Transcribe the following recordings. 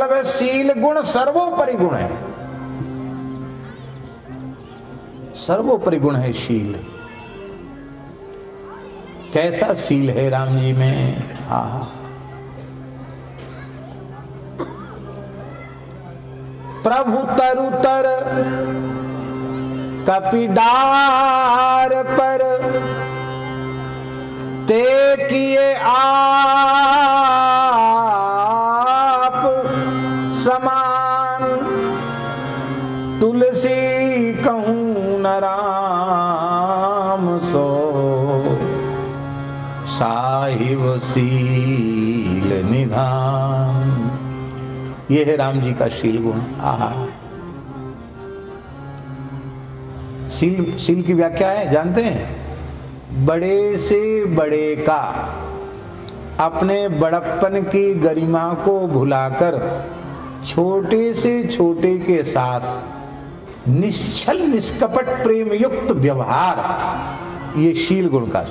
मतलब है शील गुण सर्वोपरि गुण है, सर्वोपरि गुण है शील। कैसा शील है राम जी में, आहा। प्रभु तरुतर कपिडार पर ते किए आप समान, तुलसी कहूँ न राम सो साहिब शील निधान। ये है राम जी का शील गुण। आहा, शील की व्याख्या है जानते हैं? बड़े से बड़े का अपने बड़प्पन की गरिमा को भुलाकर छोटे से छोटे के साथ निश्चल निष्कपट प्रेम युक्त व्यवहार, ये शील गुण का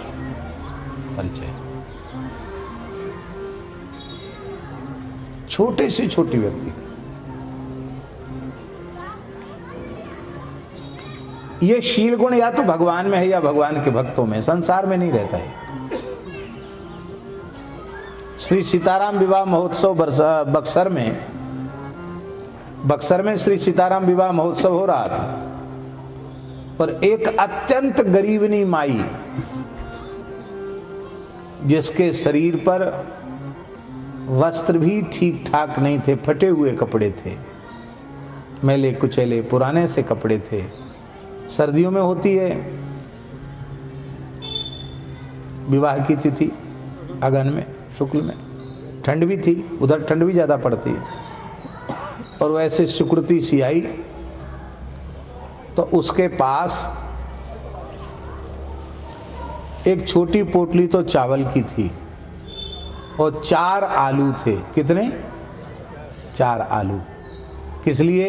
परिचय। छोटे से छोटे व्यक्ति का ये शील गुण या तो भगवान में है या भगवान के भक्तों में, संसार में नहीं रहता है। श्री सीताराम विवाह महोत्सव बक्सर में श्री सीताराम विवाह महोत्सव हो रहा था और एक अत्यंत गरीबनी माई, जिसके शरीर पर वस्त्र भी ठीक ठाक नहीं थे, फटे हुए कपड़े थे, मैले कुचैले पुराने से कपड़े थे। सर्दियों में होती है विवाह की तिथि, अगन में, शुक्ल में, ठंड भी थी, उधर ठंड भी ज्यादा पड़ती है। और वैसे सुकृति सी आई तो उसके पास एक छोटी पोटली तो चावल की थी और 4 आलू थे। कितने? 4 आलू। किस लिए?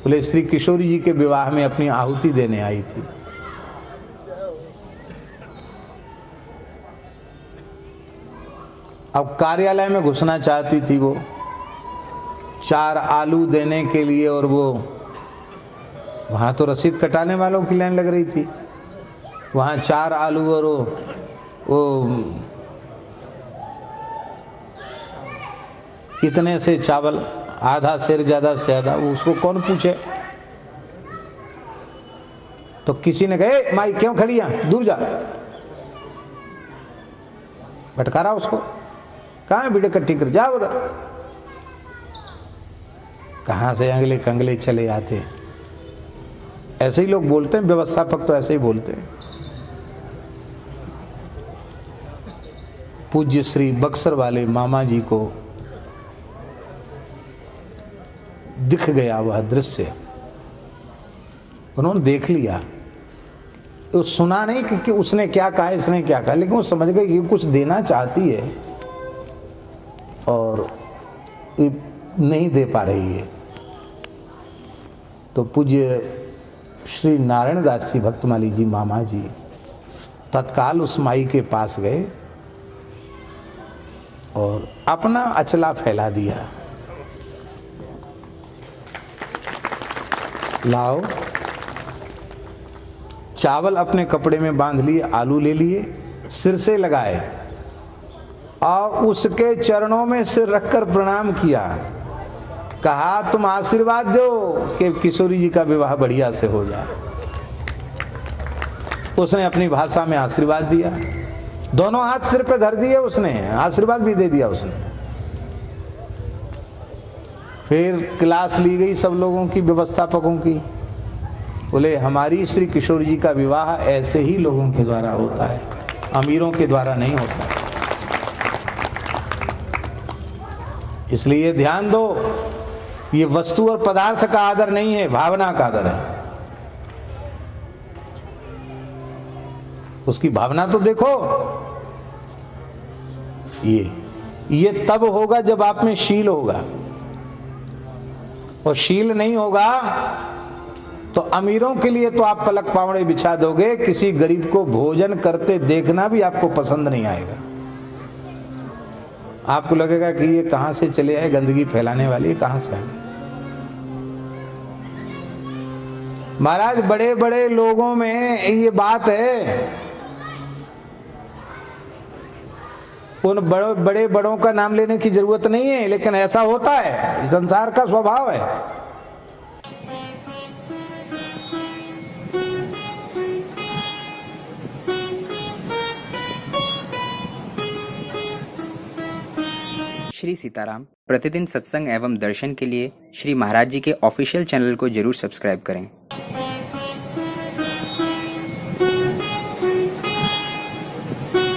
बोले श्री किशोरी जी के विवाह में अपनी आहुति देने आई थी। अब कार्यालय में घुसना चाहती थी वो 4 आलू देने के लिए, और वो वहां तो रसीद कटाने वालों की लाइन लग रही थी, वहां 4 आलू और वो इतने से चावल, आधा शेर ज्यादा से ज्यादा, उसको कौन पूछे। तो किसी ने कहे माई क्यों खड़ी है, दूर जा, भटकारा उसको। कहाँ है वीडियो इकट्ठी कर, जा उधर। कहाँ से अगले कंगले चले आते। ऐसे ही लोग बोलते हैं, व्यवस्थापक तो ऐसे ही बोलते हैं। पूज्य श्री बक्सर वाले मामा जी को दिख गया वह दृश्य, उन्होंने देख लिया। तो सुना नहीं कि उसने क्या कहा, इसने क्या कहा, लेकिन वो समझ गए कि कुछ देना चाहती है और नहीं दे पा रही है। तो पूज्य श्री नारायण दास जी भक्तमाली जी मामा जी तत्काल उस माई के पास गए और अपना अचला फैला दिया। लाओ, चावल अपने कपड़े में बांध लिए, आलू ले लिए, सिर से लगाए और उसके चरणों में सिर रखकर प्रणाम किया। कहा तुम आशीर्वाद दो कि किशोरी जी का विवाह बढ़िया से हो जाए। उसने अपनी भाषा में आशीर्वाद दिया, दोनों हाथ सिर पे धर दिए, उसने आशीर्वाद भी दे दिया उसने। फिर क्लास ली गई सब लोगों की, व्यवस्थापकों की। बोले हमारी श्री किशोर जी का विवाह ऐसे ही लोगों के द्वारा होता है, अमीरों के द्वारा नहीं होता। इसलिए ध्यान दो, ये वस्तु और पदार्थ का आदर नहीं है, भावना का आदर है। उसकी भावना तो देखो। ये तब होगा जब आप में शील होगा, और शील नहीं होगा तो अमीरों के लिए तो आप पलक पावड़े बिछा दोगे, किसी गरीब को भोजन करते देखना भी आपको पसंद नहीं आएगा। आपको लगेगा कि ये कहाँ से चले आए, गंदगी फैलाने वाली कहाँ से आए। महाराज बड़े बड़े लोगों में ये बात है, उन बड़े बड़ों का नाम लेने की जरूरत नहीं है, लेकिन ऐसा होता है, संसार का स्वभाव है। श्री सीताराम। प्रतिदिन सत्संग एवं दर्शन के लिए श्री महाराज जी के ऑफिशियल चैनल को जरूर सब्सक्राइब करें।